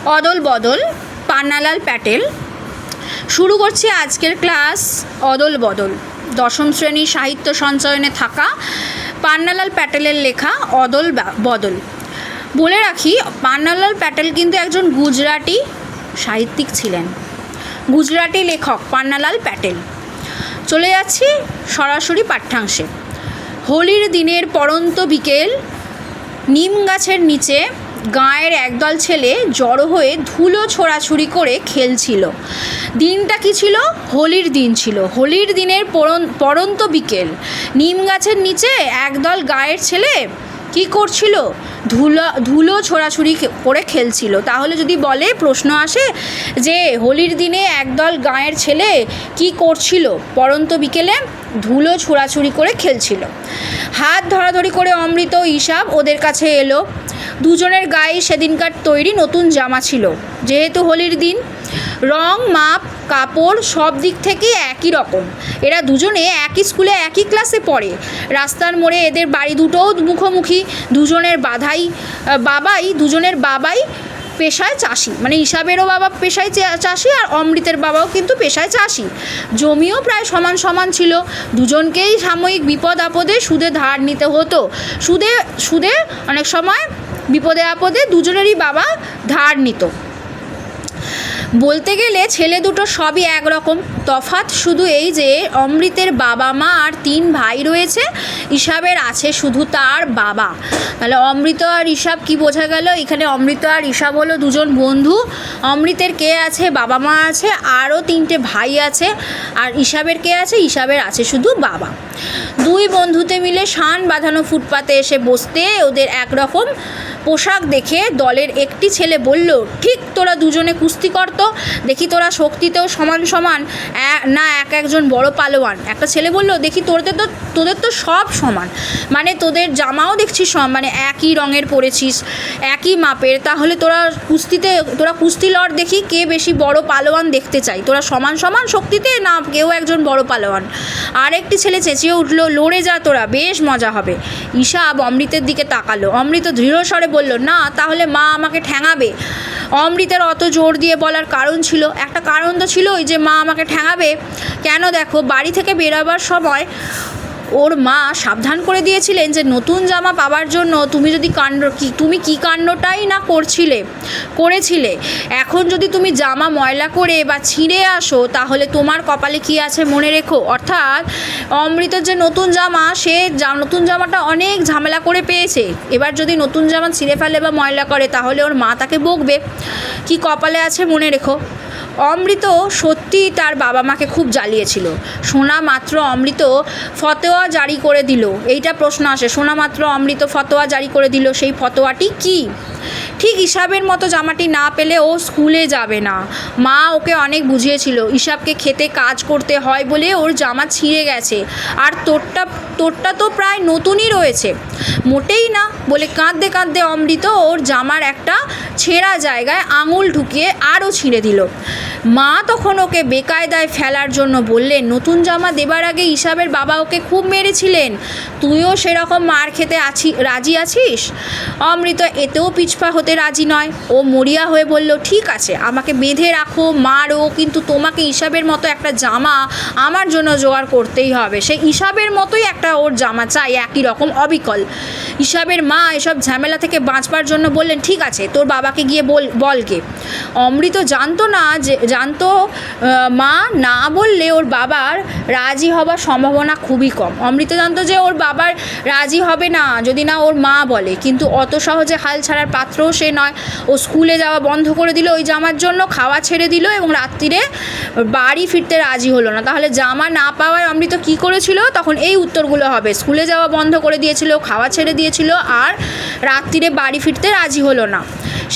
অদল বদল, পান্নালাল প্যাটেল। শুরু করছি আজকের ক্লাস অদল বদল, দশম শ্রেণীর সাহিত্য সঞ্চয়নে থাকা পান্নালাল প্যাটেলের লেখা অদল বদল। বলে রাখি, পান্নালাল প্যাটেল কিন্তু একজন গুজরাটি সাহিত্যিক ছিলেন, গুজরাটি লেখক পান্নালাল প্যাটেল। চলে যাচ্ছি সরাসরি পাঠ্যাংশে। হোলির দিনের পড়ন্ত বিকেল, নিম গাছের নিচে গাঁয়ের একদল ছেলে জড়ো হয়ে ধুলো ছোড়াছুড়ি করে খেলছিল। দিনটা কি ছিল? হোলির দিন ছিল। হোলির দিনের পড়ন্ত বিকেল, নিম গাছের নিচে একদল গাঁয়ের ছেলে কি করছিল? ধুলো ছোড়াছুড়ি করে খেলছিল। তাহলে যদি বলে, প্রশ্ন আসে যে হোলির দিনে একদল গাঁয়ের ছেলে কি করছিল পড়ন্ত বিকেলে? ধুলো ছোড়াছুড়ি করে খেলছিল। হাত ধরাধরি করে অমৃত ও ইসাব ওদের কাছে এলো। দুজনের গায়ে সেদিনকার তৈরি নতুন জামা ছিল, যেহেতু হোলির দিন। রং, মাপ, কাপড় সব দিক থেকে একই রকম। এরা দুজনে একই স্কুলে একই ক্লাসে পড়ে। রাস্তার মোড়ে এদের বাড়ি দুটোও মুখোমুখি। দুজনের বাবাই পেশায় চাষি, মানে ইসাবেরও বাবা পেশায় চাষি আর অমৃতের বাবাও কিন্তু পেশায় চাষি। জমিও প্রায় সমান সমান ছিল। দুজনকেই সাময়িক বিপদ আপদে সুদে ধার নিতে হতো। সুদে অনেক সময় বিপদে আপদে দুজনেরই বাবা ধার নিত। বলতে গেলে ছেলে দুটো সবই একরকম, তফাৎ শুধু এই যে অমৃতের বাবা মা আর 3 ভাই রয়েছে, ইসাবের আছে শুধু তার বাবা। তাহলে অমৃত আর ইসাব কি বোঝা গেল? এখানে অমৃত আর ইসাব হলো দুজন বন্ধু। অমৃতের কে আছে? বাবা মা আছে, আরও 3টে ভাই আছে। আর ইসাবের কে আছে? ইসাবের আছে শুধু বাবা। দুই বন্ধুতে মিলে শান বাঁধানো ফুটপাতে এসে বসতে ওদের একরকম পোশাক দেখে দলের একটি ছেলে বলল, ঠিক তোরা দুজনে কুস্তি করতো, দেখি তোরা শক্তিতেও সমান সমান না একজন বড় পালোয়ান। একটা ছেলে বলল, দেখি তোদের তো সব সমান, মানে তোদের জামাও দেখছি মানে একই রঙের পরেছিস, একই মাপের, তাহলে তোরা কুস্তি লড়, দেখি কে বেশি বড় পালোয়ান দেখতে চাই। তোরা সমান সমান শক্তিতে, না কেউ একজন বড় পালোয়ান। আর একটি ছেলে চেঁচিয়ে উঠল, লড়ে যা তোরা, বেশ মজা হবে। ইসাব অমৃতের দিকে তাকালো। অমৃত দৃঢ় স্বরে বলল, না, তাহলে মা আমাকে ঠ্যাঙাবে। অমৃতের অত জোর দিয়ে বলার কারণ ছিল, একটা কারণ তো ছিল, ওই যে মা আমাকে ঠ্যাঙাবে কেন? দেখো, বাড়ি থেকে বেরোবার সময় ওর মা সাবধান করে দিয়েছিলেন যে নতুন জামা পাবার জন্য তুমি কি কাণ্ডটাই না করেছিলে। এখন যদি তুমি জামা ময়লা করে বা ছিঁড়ে আসো, তাহলে তোমার কপালে কি আছে মনে রেখো। অর্থাৎ অমৃতের যে নতুন জামা, সে নতুন জামাটা অনেক ঝামেলা করে পেয়েছে। এবার যদি নতুন জামা ছিঁড়ে ফেলে বা ময়লা করে, তাহলে ওর মা তাকে বকবে। কি কপালে আছে মনে রেখো। অমৃত সত্যি তার বাবা মাকে খুব জ্বালিয়েছিল। শোনা মাত্র অমৃত ফতোয়া জারি করে দিল। এইটা প্রশ্ন আসে, শোনা মাত্র অমৃত ফতোয়া জারি করে দিল। সেই ফতোয়াটি কি? ঠিক ইসাবের মতো জামাটি না পেলে ও স্কুলে যাবে না। মা ওকে অনেক বুঝিয়েছিল, ইসাবকে খেতে কাজ করতে হয় বলে ওর জামা ছিঁড়ে গেছে, আর তোরটা তো প্রায় নতুনই রয়েছে। মোটেই না, বলে কাঁদতে কাঁদতে অমৃত ওর জামার একটা ছেঁড়া জায়গায় আঙুল ঢুকিয়ে আরও ছিঁড়ে দিল। মা তখন ওকে বেকায়দায় ফেলার জন্য বললেন, নতুন জামা দেবার আগে ইসাবের বাবা ওকে খুব মেরেছিলেন, তুইও সেরকম মার খেতে রাজি আছিস? অমৃত এতেও পিছপা হতে রাজি নয়। ও মরিয়া হয়ে বলল, ঠিক আছে, আমাকে বেঁধে রাখো, মারো, কিন্তু তোমাকে ইসাবের মতো একটা জামা আমার জন্য জোগাড় করতেই হবে। সে ইসাবের মতোই একটা ওর জামা চাই, একই রকম, অবিকল। ইসাবের মা এসব ঝামেলা থেকে বাঁচবার জন্য বললেন, ঠিক আছে, তোর বাবাকে গিয়ে বলকে। অমৃত জানতো মা না বললে ওর বাবার রাজি হবার সম্ভাবনা খুবই কম। অমৃত জানতো যে ওর বাবার রাজি হবে না যদি না ওর মা বলে, কিন্তু অত সহজে হাল ছাড়ার পাত্রও সে নয়। ও স্কুলে যাওয়া বন্ধ করে দিল ওই জামার জন্য, খাওয়া ছেড়ে দিল এবং রাত্রিরে বাড়ি ফিরতে রাজি হলো না। তাহলে জামা না পাওয়ায় অমৃত কী করেছিল? তখন এই উত্তরগুলো হবে। স্কুলে যাওয়া বন্ধ করে দিয়েছিল, খাওয়া ছেড়ে দিয়েছিল, আর রাত্রিরে বাড়ি ফিরতে রাজি হলো না।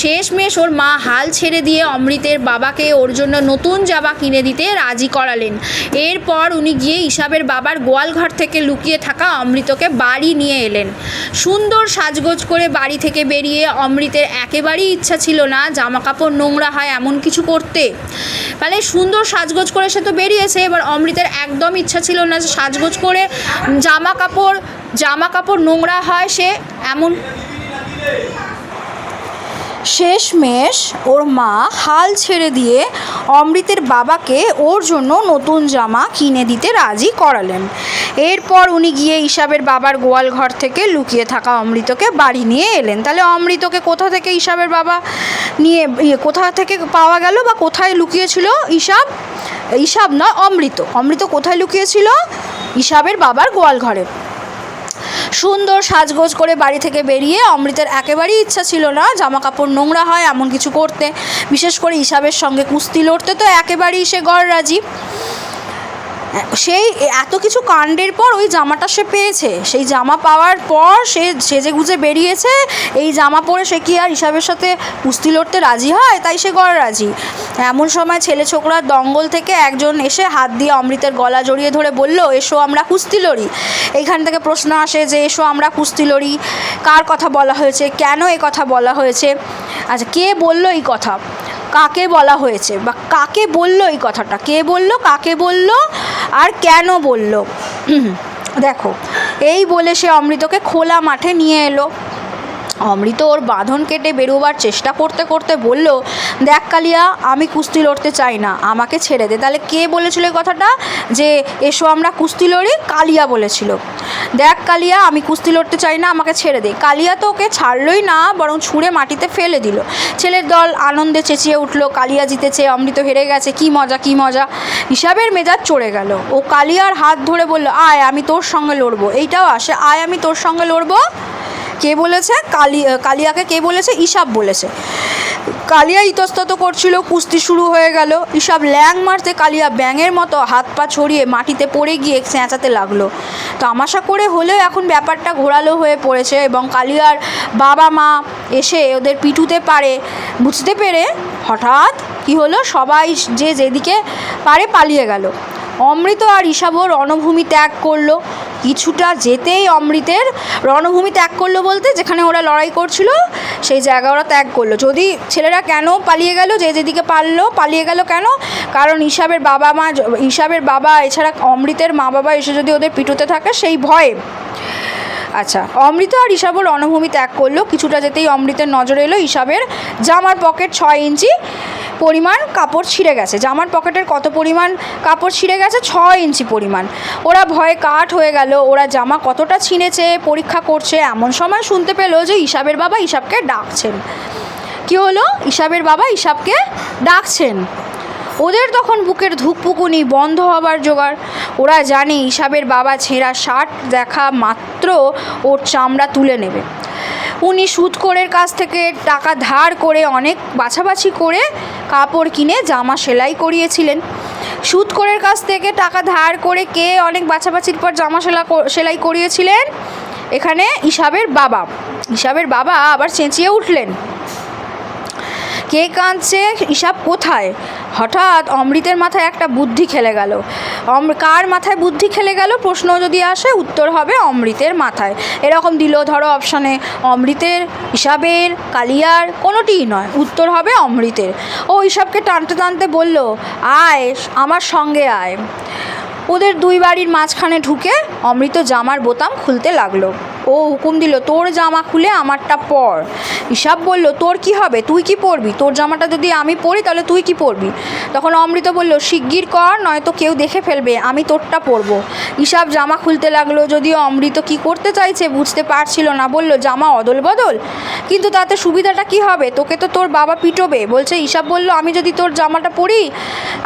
শেষমেশ ওর মা হাল ছেড়ে দিয়ে অমৃতের বাবাকে ওর জন্য নতুন জামা কিনে দিতে রাজি করালেন। এরপর উনি গিয়ে ইসাবের বাবার গোয়ালঘর থেকে লুকিয়ে থাকা অমৃতকে বাড়ি নিয়ে এলেন। সুন্দর সাজগোজ করে বাড়ি থেকে বেরিয়ে অমৃতের একেবারেই ইচ্ছা ছিল না জামা কাপড় নোংরা হয় এমন কিছু করতে। তাহলে সুন্দর সাজগোজ করে সে তো বেরিয়েছে, এবার অমৃতের একদম ইচ্ছা ছিল না যে সাজগোজ করে জামা কাপড় নোংরা হয় সে এমন শেষমেশ ওর মা হাল ছেড়ে দিয়ে অমৃতের বাবাকে ওর জন্য নতুন জামা কিনে দিতে রাজি করালেন। এরপর উনি গিয়ে ঈশাবের বাবার গোয়াল ঘর থেকে লুকিয়ে থাকা অমৃতকে বাড়ি নিয়ে এলেন। তাহলে অমৃতকে কোথা থেকে ঈশাবের বাবা নিয়ে কোথা থেকে পাওয়া গেল বা কোথায় লুকিয়েছিল ঈশাব নয় অমৃত কোথায় লুকিয়েছিল? ঈশাবের বাবার গোয়াল ঘরে। সুন্দর সাজগোজ করে বাড়ি থেকে বেরিয়ে অমৃতের একেবারেই ইচ্ছা ছিল না জামা কাপড় নোংরা হয় এমন কিছু করতে, বিশেষ করে ঈশাবের সঙ্গে কুস্তি লড়তে তো একেবারেই সে গড়রাজি। সেই এত কিছু কাণ্ডের পর ওই জামাটা সে পেয়েছে, সেই জামা পাওয়ার পর সে সেজেগুজে বেরিয়েছে। এই জামা পরে সে কি আর ঈশাবের সাথে কুস্তি লড়তে রাজি হয়? তাই সে গড়রাজি। এমন সময় ছেলে ছোকরার দঙ্গল থেকে একজন এসে হাত দিয়ে অমৃতের গলা জড়িয়ে ধরে বলল, এসো আমরা কুস্তি লড়ি। এইখান থেকে প্রশ্ন আসে যে এসো আমরা কুস্তি লড়ি কার কথা বলা হয়েছে, কেন এ কথা বলা হয়েছে? আচ্ছা, কে বলল এই কথা, কাকে বলা হয়েছে বা কাকে বলল এই কথাটা, কে বলল, কাকে বলল আর কেন বলল? দেখো, এই বলে সে অমৃতকে খোলা মাঠে নিয়ে এলো। অমৃত ওর বাঁধন কেটে বেরোবার চেষ্টা করতে করতে বলল, দেখ কালিয়া, আমি কুস্তি লড়তে চাই না, আমাকে ছেড়ে দে। তাহলে কে বলেছিল এই কথাটা যে এসো আমরা কুস্তি লড়ি? কালিয়া বলেছিল। দেখ কালিয়া, আমি কুস্তি লড়তে চাই না, আমাকে ছেড়ে দে। কালিয়া তো ওকে ছাড়লই না, বরং ছুঁড়ে মাটিতে ফেলে দিল। ছেলের দল আনন্দে চেঁচিয়ে উঠল, কালিয়া জিতেছে, অমৃত হেরে গেছে, কি মজা কি মজা। ঈশাবের মেজাজ চড়ে গেল। ও কালিয়ার হাত ধরে বলল, আয় আমি তোর সঙ্গে লড়বো। এইটাও আসে, আয় আমি তোর সঙ্গে লড়বো। কে বলেছে? কালিয়াকে কে বলেছে? ঈশাব বলেছে। কালিয়া ইতস্তত করছিল, কুস্তি শুরু হয়ে গেল। ঈশাব ল্যাং মারতে কালিয়া ব্যাঙের মতো হাত পা ছড়িয়ে মাটিতে পড়ে গিয়ে চেঁচাতে লাগলো। তামাশা করে হলেও এখন ব্যাপারটা ঘোরালো হয়ে পড়েছে এবং কালিয়ার বাবা মা এসে ওদের পিটুতে পারে বুঝতে পেরে হঠাৎ কি হলো, সবাই যে যেদিকে পারে পালিয়ে গেল। অমৃত আর ঈশাবও রণভূমি ত্যাগ করলো। কিছুটা যেতেই অমৃতের রণভূমি ত্যাগ করলো বলতে যেখানে ওরা লড়াই করছিল সেই জায়গা ওরা ত্যাগ করলো। যদি ছেলেরা কেন পালিয়ে গেল, যে যেদিকে পারলো পালিয়ে গেল কেন? কারণ ঈশাবের বাবা এছাড়া অমৃতের মা বাবা এসে যদি ওদের পিটুতে থাকে সেই ভয়ে। আচ্ছা, অমৃত আর ঈশাবও রণভূমি ত্যাগ করলো। কিছুটা যেতেই অমৃতের নজরে এলো ঈশাবের জামার পকেট 6 ইঞ্চি পরিমাণ কাপড় ছিঁড়ে গেছে। জামার পকেটের কত পরিমাণ কাপড় ছিঁড়ে গেছে? 6 ইঞ্চি পরিমাণ। ওরা ভয়ে কাঠ হয়ে গেল। ওরা জামা কতটা ছিঁড়েছে পরীক্ষা করছে। এমন সময় শুনতে পেল যে ঈশাবের বাবা ঈশাবকে ডাকছেন। কি হলো? ঈশাবের বাবা ঈশাবকে ডাকছেন। ওদের তখন বুকের ধুকপুকুনি বন্ধ হবার জোগাড়। ওরা জানে ঈশাবের বাবা ছেঁড়া শার্ট দেখা মাত্র ওর চামড়া তুলে নেবে। উনি সুদখোরের কাছ থেকে টাকা ধার করে অনেক বাছাবাছি করে কাপড় কিনে জামা সেলাই করিয়েছিলেন। সুদখোরের কাছ থেকে টাকা ধার করে কে অনেক বাছাবাছির পর জামা সেলাই করিয়েছিলেন? এখানে ঈশাবের বাবা আবার চেঁচিয়ে উঠলেন, কে কাঁদছে? ঈশাব কোথায়? হঠাৎ অমৃতের মাথায় একটা বুদ্ধি খেলে গেল। কার মাথায় বুদ্ধি খেলে গেল প্রশ্ন যদি আসে, উত্তর হবে অমৃতের মাথায়। এরকম দিল ধরো অপশানে, অমৃতের, ঈশাবের, কালিয়ার, কোনোটিই নয়, উত্তর হবে অমৃতের। ও ঈশাবকে টানতে টানতে বলল, আয় আমার সঙ্গে আয়। ওদের দুই বাড়ির মাঝখানে ঢুকে অমৃত জামার বোতাম খুলতে লাগলো। ও হুকুম দিল, তোর জামা খুলে আমারটা পর। ঈশাব বলল, তোর কি হবে, তুই কি পরবি? তোর জামাটা যদি আমি পরি তাহলে তুই কি পরবি? তখন অমৃত বলল, শিগগির কর, নয়তো কেউ দেখে ফেলবে, আমি তোরটা পরবো। ঈশাব জামা খুলতে লাগলো, যদিও অমৃত কি করতে চাইছে বুঝতে পারছিল না। বলল, জামা অদল বদল, কিন্তু তাতে সুবিধাটা কি হবে? তোকে তো তোর বাবা পিটোবে বলছে। ঈশাব বলল, আমি যদি তোর জামাটা পরি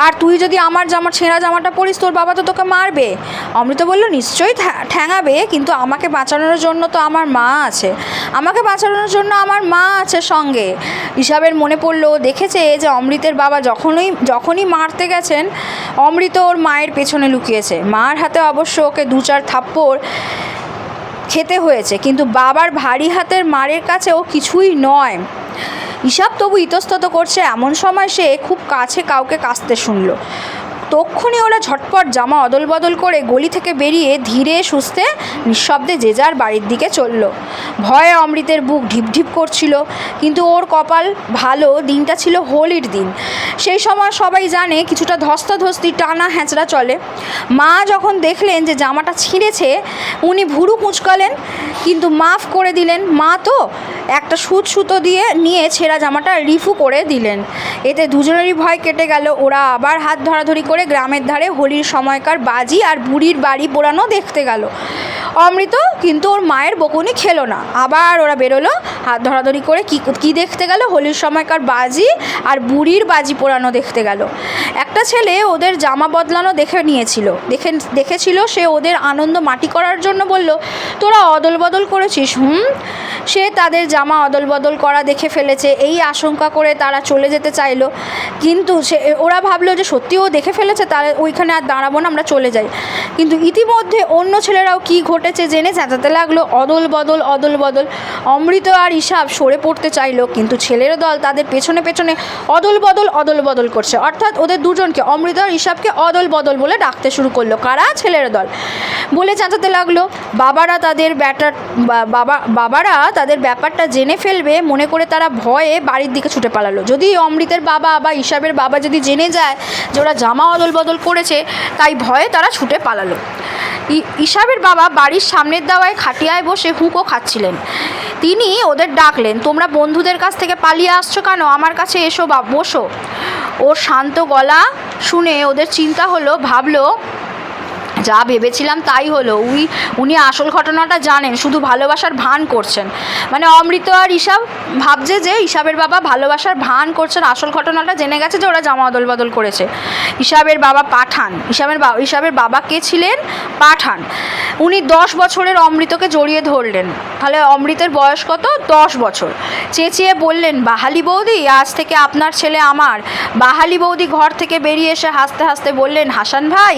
আর তুই যদি আমার ছেঁড়া জামাটা পরিস, তোর বাবা তো তোকে মারবে। অমৃত বলল, নিশ্চয়ই ঠ্যাঙাবে, কিন্তু আমাকে বাঁচানোর জন্য তো আমার মা আছে, আমাকে বাঁচানোর জন্য আমার মা আছে সঙ্গে। ঈশাবের মনে পড়লো, দেখেছে যে অমৃতের বাবা যখনই মারতে গেছেন অমৃত ওর মায়ের পেছনে লুকিয়েছে। মার হাতে অবশ্য ওকে 2-4 থাপ্পড় খেতে হয়েছে, কিন্তু বাবার ভারী হাতের মারের কাছে ও কিছুই নয়। ঈশাব তবু ইতস্তত করছে। এমন সময় সে খুব কাছে কাউকে কাঁদতে শুনল। তক্ষুনি ওরা ঝটপট জামা অদল বদল করে গলি থেকে বেরিয়ে ধীরে সুস্থে নিঃশব্দে যে যার বাড়ির দিকে চলল। ভয়ে অমৃতের বুক ঢিপঢিপ করছিল, কিন্তু ওর কপাল ভালো, দিনটা ছিল হোলির দিন। সেই সময় সবাই জানে কিছুটা ধস্তাধস্তি টানা হ্যাঁচড়া চলে। মা যখন দেখলেন যে জামাটা ছিঁড়েছে, উনি ভুরু কুঁচকালেন, কিন্তু মাফ করে দিলেন। মা তো একটা সুতো দিয়ে নিয়ে ছেঁড়া জামাটা রিফু করে দিলেন। এতে দুজনেরই ভয় কেটে গেল। ওরা আবার হাত ধরাধরি করে গ্রামের ধারে হোলির সময়কার বাজি আর বুড়ির বাড়ি পোড়ানো দেখতে গেল। অমৃত কিন্তু ওর মায়ের বকুনি খেলো না। আবার ওরা বেরোলো হাত ধরাধরি করে। কি দেখতে গেল? হোলির সময়কার বাজি আর বুড়ির বাজি পোড়ানো দেখতে গেল। একটা ছেলে ওদের জামা বদলানো দেখেছিল। সে ওদের আনন্দ মাটি করার জন্য বলল, তোরা অদল বদল করেছিস? সে তাদের জামা অদল বদল করা দেখে ফেলেছে এই আশঙ্কা করে তারা চলে যেতে চাইলো, কিন্তু ওরা ভাবলো যে সত্যিও দেখে ফেলেছে, তাহলে ওইখানে আর দাঁড়াবো না, আমরা চলে যাই। কিন্তু ইতিমধ্যে অন্য ছেলেরাও কি ঘটেছে জেনে চেঁচাতে লাগলো, অদল বদল অদল বদল। অমৃত আর ঈশাব সরে পড়তে চাইলো, কিন্তু ছেলের দল তাদের পেছনে পেছনে অদল বদল করছে। অর্থাৎ ওদের দুজনকে, অমৃত আর ঈশাবকে অদল বদল বলে ডাকতে শুরু করলো। কারা? ছেলের দল। বলে চেঁচাতে লাগলো। বাবারা তাদের ব্যাপারটা জেনে ফেলবে মনে করে তারা ভয়ে বাড়ির দিকে ছুটে পালালো। যদি অমৃতের বাবা বা ঈশাবের বাবা যদি জেনে যায় যে ওরা জামা অদল বদল করেছে, তাই ভয়ে তারা ছুটে পালালো। ঈশাবের বাবা বাড়ির সামনের দাওয়ায় খাটিয়ায় বসে হুঁকো খাচ্ছিলেন। তিনি ওদের ডাকলেন, তোমরা বন্ধুদের কাছ থেকে পালিয়ে আসছো কেন? আমার কাছে এসো বসো। ওর শান্ত গলা শুনে ওদের চিন্তা হলো। ভাবলো, যা ভেবেছিলাম তাই হলো। উনি আসল ঘটনাটা জানেন, শুধু ভালোবাসার ভান করছেন। মানে অমৃত আর ঈশাব ভাবছে যে ঈশাবের বাবা ভালোবাসার ভান করছেন, আসল ঘটনাটা জেনে গেছে যে ওরা জামা অদল বদল করেছে। ঈশাবের বাবা পাঠান। ঈশাবের বাবা কে ছিলেন? পাঠান। উনি 10 বছরের অমৃতকে জড়িয়ে ধরলেন। তাহলে অমৃতের বয়স কত? 10 বছর। চেঁচিয়ে বললেন, বাহালি বৌদি, আজ থেকে আপনার ছেলে আমার। বাহালি বৌদি ঘর থেকে বেরিয়ে এসে হাসতে হাসতে বললেন, হাসান ভাই,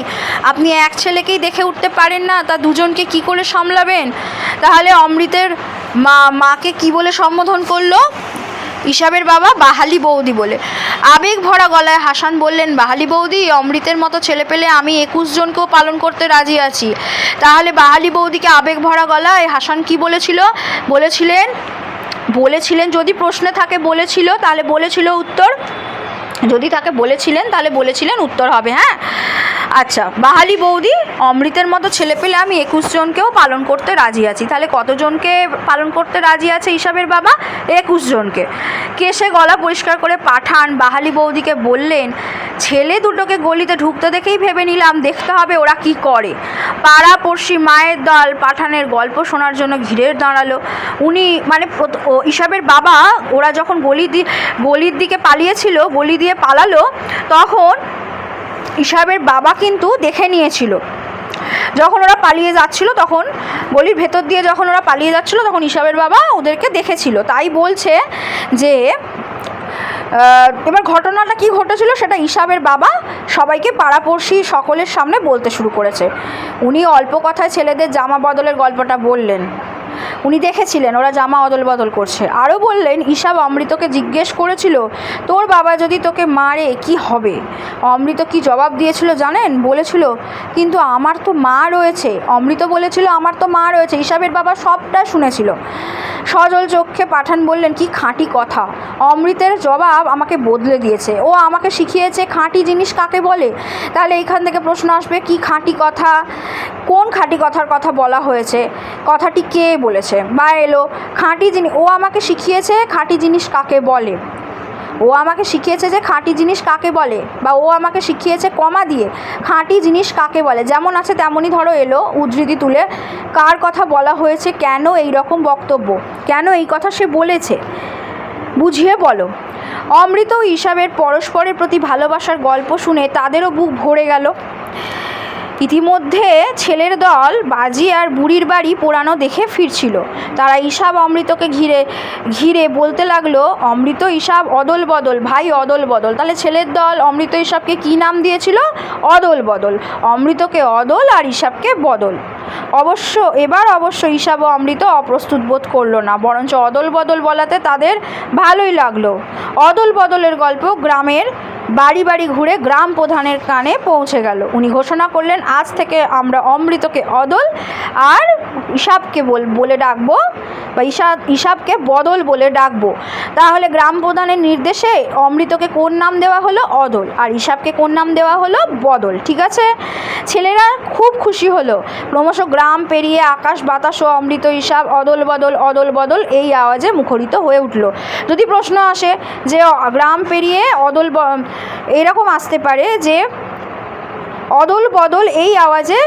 আপনি এক ছেলেকেই দেখে উঠতে পারেন না, তা দুজনকে কি করে সামলাবেন? তাহলে অমৃতের মাকে কি বলে সম্বোধন করলো? ঈশাবের বাবা বাহালি বৌদি বলে। আবেগ ভরা গলায় হাসান বললেন, বাহালি বৌদি, অমৃতের মতো ছেলে পেলে আমি 21 জনকেও পালন করতে রাজি আছি। তাহলে বাহালি বৌদিকে আবেগ ভরা গলায় হাসান কি বলেছিলেন যদি প্রশ্নে থাকে বলেছিল, তাহলে বলেছিল উত্তর, যদি তাকে বলেছিলেন তাহলে বলেছিলেন উত্তর হবে। হ্যাঁ, আচ্ছা, বাহালি বৌদি, অমৃতের মতো ছেলে পেলে আমি 21 জনকেও পালন করতে রাজি আছি। তাহলে কতজনকে পালন করতে রাজি আছে ঈশাবের বাবা? 21 জনকে। কেশে গলা পরিষ্কার করে পাঠান বাহালি বৌদিকে বললেন, ছেলে দুটোকে গলিতে ঢুকতে দেখেই ভেবে নিলাম দেখতে হবে ওরা কি করে। পাড়া পড়শি মায়ের দল পাঠানের গল্প শোনার জন্য ঘিরে দাঁড়ালো। উনি মানে ঈশাবের বাবা, ওরা যখন গলির দিকে পালিয়েছিল, গলি দিয়ে পালালো, তখন ঈশাবের বাবা কিন্তু দেখে নিয়েছিল। যখন ওরা পালিয়ে যাচ্ছিল, তখন গলির ভেতর দিয়ে যখন ওরা পালিয়ে যাচ্ছিল, তখন ঈশাবের বাবা ওদেরকে দেখেছিল। তাই বলছে যে এবার ঘটনাটা কি ঘটেছিল সেটা ঈশাবের বাবা সবাইকে পাড়াপড়শি সকলের সামনে বলতে শুরু করেছে। উনি অল্প কথায় ছেলেদের জামা বদলের গল্পটা বললেন। উনি দেখেছিলেন ওরা জামা অদল বদল করছে। আরও বললেন, ঈশাব অমৃতকে জিজ্ঞেস করেছিল, তোর বাবা যদি তোকে মারে কি হবে? অমৃত কি জবাব দিয়েছিল জানেন? বলেছিল, কিন্তু আমার তো মা রয়েছে। অমৃত বলেছিল, আমার তো মা রয়েছে। ঈশাবের বাবা সবটা শুনেছিল। সজল চোখে পাঠান বললেন, কি খাঁটি কথা। অমৃতের জবাব আমাকে বদলে দিয়েছে। ও আমাকে শিখিয়েছে খাঁটি জিনিস কাকে বলে। তাহলে এইখান থেকে প্রশ্ন আসবে, কি খাঁটি কথা? কোন খাঁটি কথার কথা বলা হয়েছে? কথাটি কে বলেছে বা এলো? খাঁটি জিনিস। ও আমাকে শিখিয়েছে খাঁটি জিনিস কাকে বলে। ও আমাকে শিখিয়েছে যে খাঁটি জিনিস কাকে বলে, বা ও আমাকে শিখিয়েছে কমা দিয়ে খাঁটি জিনিস কাকে বলে। যেমন আছে তেমনই ধরো এলো উদ্ধৃতি তুলে কার কথা বলা হয়েছে, কেন এই রকম বক্তব্য, কেন এই কথা সে বলেছে, বুঝিয়ে বলো। অমৃত ও ঈশাবের পরস্পরের প্রতি ভালোবাসার গল্প শুনে তাদেরও বুক ভরে গেল। ইতিমধ্যে ছেলের দল বাজি আর বুড়ির বাড়ি পোড়ানো দেখে ফিরছিল। তারা ঈশাব অমৃতকে ঘিরে বলতে লাগলো, অমৃত ঈশাব অদল বদল, ভাই অদল বদল। তাহলে ছেলের দল অমৃত ঈশাবকে কী নাম দিয়েছিল? অদল বদল। অমৃতকে অদল আর ঈশাবকে বদল। এবার অবশ্য ঈশাব ও অমৃত অপ্রস্তুত বোধ করলো না, বরঞ্চ অদল বদল বলাতে তাদের ভালোই লাগলো। অদল বদলের গল্প গ্রামের বাড়ি বাড়ি ঘুরে গ্রাম প্রধানের কানে পৌঁছে গেল। উনি ঘোষণা করলেন, আজ থেকে আমরা অমৃতকে অদল আর ইসাবকে বলে ডাকবো, বা ইসাবকে বদল বলে ডাকবো। তাহলে গ্রাম প্রধানের নির্দেশে অমৃতকে কোন নাম দেওয়া হলো? অদল। আর ইসাবকে কোন নাম দেওয়া হলো? বদল। ঠিক আছে, ছেলেরা খুব খুশি হলো। ক্রমশ গ্রাম পেরিয়ে আকাশ বাতাসও অমৃত ইসাব অদল বদল এই আওয়াজে মুখরিত হয়ে উঠল। যদি প্রশ্ন আসে যে গ্রাম পেরিয়ে এরকম আসতে পারে যে অদল বদল এই আওয়াজে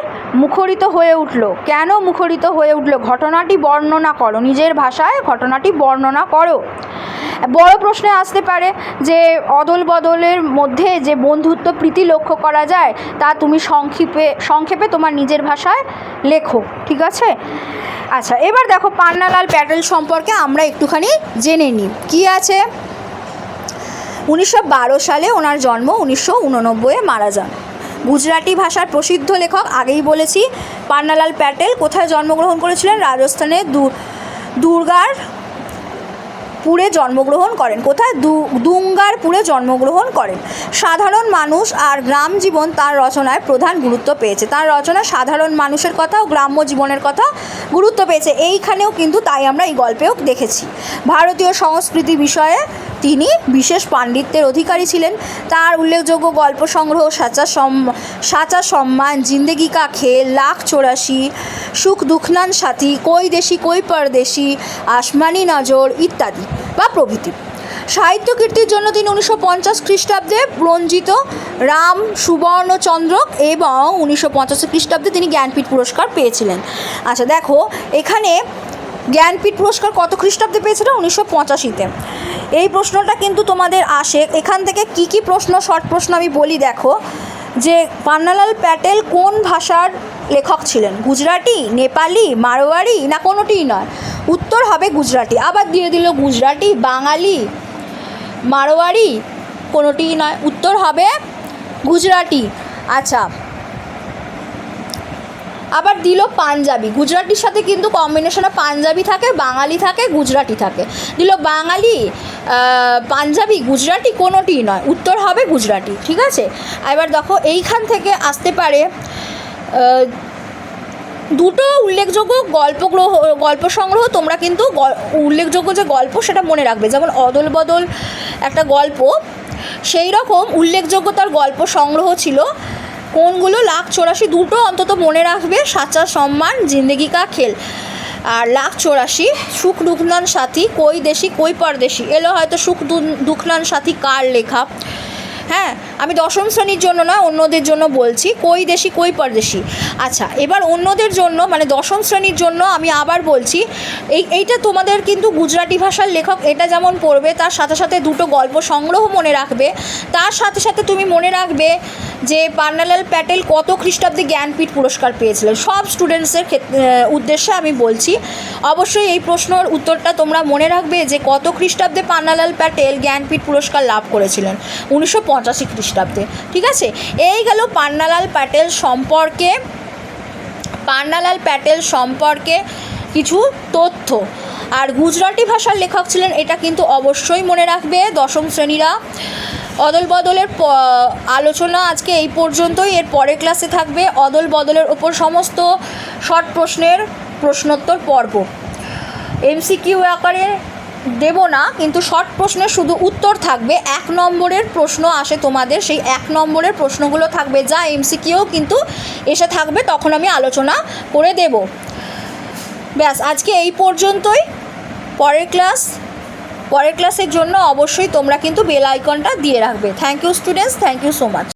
মুখরিত হয়ে উঠল, কেন মুখরিত হয়ে উঠল? ঘটনাটি বর্ণনা করো, নিজের ভাষায় ঘটনাটি বর্ণনা করো। বড় প্রশ্নে আসতে পারে যে অদল বদলের মধ্যে যে বন্ধুত্ব প্রীতি লক্ষ্য করা যায় তা তুমি সংক্ষেপে তোমার নিজের ভাষায় লেখো। ঠিক আছে, আচ্ছা এবার দেখো পান্নালাল প্যাটেল সম্পর্কে আমরা একটুখানি জেনে নিই। কি আছে? 1912 সালে ওনার জন্ম, 1989 মারা যান। গুজরাটি ভাষার প্রসিদ্ধ লেখক, আগেই বলেছি। পান্নালাল প্যাটেল কোথায় জন্মগ্রহণ করেছিলেন? রাজস্থানের দুর্গারপুরে জন্মগ্রহণ করেন। কোথায়? দুঙ্গারপুরে জন্মগ্রহণ করেন। সাধারণ মানুষ আর গ্রাম জীবন তার রচনায় প্রধান গুরুত্ব পেয়েছে। তার রচনায় সাধারণ মানুষের কথা ও গ্রাম্য জীবনের কথা গুরুত্ব পেয়েছে। এইখানেও কিন্তু তাই আমরা এই গল্পেও দেখেছি। ভারতীয় সংস্কৃতি বিষয়ে তিনি বিশেষ পাণ্ডিত্যের অধিকারী ছিলেন। তার উল্লেখযোগ্য গল্প সংগ্রহ সাচা সম্মান, জিন্দেগি কা খেল, লাখ 84, সুখ দুখনান সাথী, কই দেশি কই পরদেশি, আসমানি নজর ইত্যাদি বা প্রভৃতি। সাহিত্য কীর্তির জন্য তিনি 1950 খ্রিস্টাব্দে রঞ্জিত রাম সুবর্ণচন্দ্রক এবং 1985 খ্রিস্টাব্দে তিনি জ্ঞানপীঠ পুরস্কার পেয়েছিলেন। আচ্ছা দেখো এখানে জ্ঞানপীঠ পুরস্কার কত খ্রিস্টাব্দে পেয়েছিলেন? 1985-তে। এই প্রশ্নটা কিন্তু তোমাদের আসে। এখান থেকে কি প্রশ্ন, শর্ট প্রশ্ন আমি বলি। দেখো যে পান্নালাল প্যাটেল কোন ভাষার লেখক ছিলেন? গুজরাটি, নেপালি, মারোয়াড়ি না কোনোটিই নয়? উত্তর হবে গুজরাটি। আবার দিয়ে দিল গুজরাটি, বাঙালি, মারোয়াড়ি, কোনোটিই নয়। উত্তর হবে গুজরাটি। আচ্ছা আবার দিল পাঞ্জাবি। গুজরাটির সাথে কিন্তু কম্বিনেশনে পাঞ্জাবি থাকে, বাঙালি থাকে, গুজরাটি থাকে। দিল বাঙালি, পাঞ্জাবি, গুজরাটি, কোনোটিই নয়। উত্তর হবে গুজরাটি। ঠিক আছে, এবার দেখো এইখান থেকে আসতে পারে দুটো উল্লেখযোগ্য গল্প সংগ্রহ। তোমরা কিন্তু উল্লেখযোগ্য যে গল্প সেটা মনে রাখবে। যেমন অদল বদল একটা গল্প, সেই রকম উল্লেখযোগ্য তার গল্প সংগ্রহ ছিল। কোনগুলো? লাখ 84, দুটো অন্তত মনে রাখবে, সাচা সম্মান, জিন্দেগি কা খেল। আর লাখ 84, সুখ দুখনান সাথী, কই দেশি কই পরদেশি। এলো হয়তো সুখ দুখনান সাথী কার লেখা। হ্যাঁ, আমি দশম শ্রেণীর জন্য না, অন্যদের জন্য বলছি, কই দেশি কই পরদেশি। আচ্ছা এবার অন্যদের জন্য মানে দশম শ্রেণীর জন্য আমি আবার বলছি, এইটা তোমাদের কিন্তু গুজরাটি ভাষার লেখক এটা যেমন পড়বে, তার সাথে সাথে দুটো গল্প সংগ্রহ মনে রাখবে। তার সাথে সাথে তুমি মনে রাখবে যে পান্নালাল প্যাটেল কত খ্রিস্টাব্দে জ্ঞানপীঠ পুরস্কার পেয়েছিলেন। সব স্টুডেন্টসের উদ্দেশ্যে আমি বলছি, অবশ্যই এই প্রশ্নের উত্তরটা তোমরা মনে রাখবে যে কত খ্রিস্টাব্দে পান্নালাল প্যাটেল জ্ঞানপীঠ পুরস্কার লাভ করেছিলেন? 1985 খ্রিস্টাব্দে। ঠিক আছে, এই গেল পান্নালাল প্যাটেল সম্পর্কে কিছু তথ্য। আর গুজরাটি ভাষার লেখক ছিলেন এটা কিন্তু অবশ্যই মনে রাখবে দশম শ্রেণীরা। অদল বদলের আলোচনা আজকে এই পর্যন্তই। এর পরের ক্লাসে থাকবে অদল বদলের ওপর সমস্ত শর্ট প্রশ্নের প্রশ্নোত্তর পর্ব। এমসিকিউ আকারে দেব না, কিন্তু শর্ট প্রশ্নের শুধু উত্তর থাকবে। 1 নম্বরের প্রশ্ন আসে তোমাদের, সেই 1 নম্বরের প্রশ্নগুলো থাকবে, যা এমসিকিউ কিন্তু এসে থাকবে, তখন আমি আলোচনা করে দেব। ব্যাস আজকে এই পর্যন্তই। পরের ক্লাসের জন্য অবশ্যই তোমরা কিন্তু বেল আইকনটা দিয়ে রাখবে। Thank you students, thank you so much.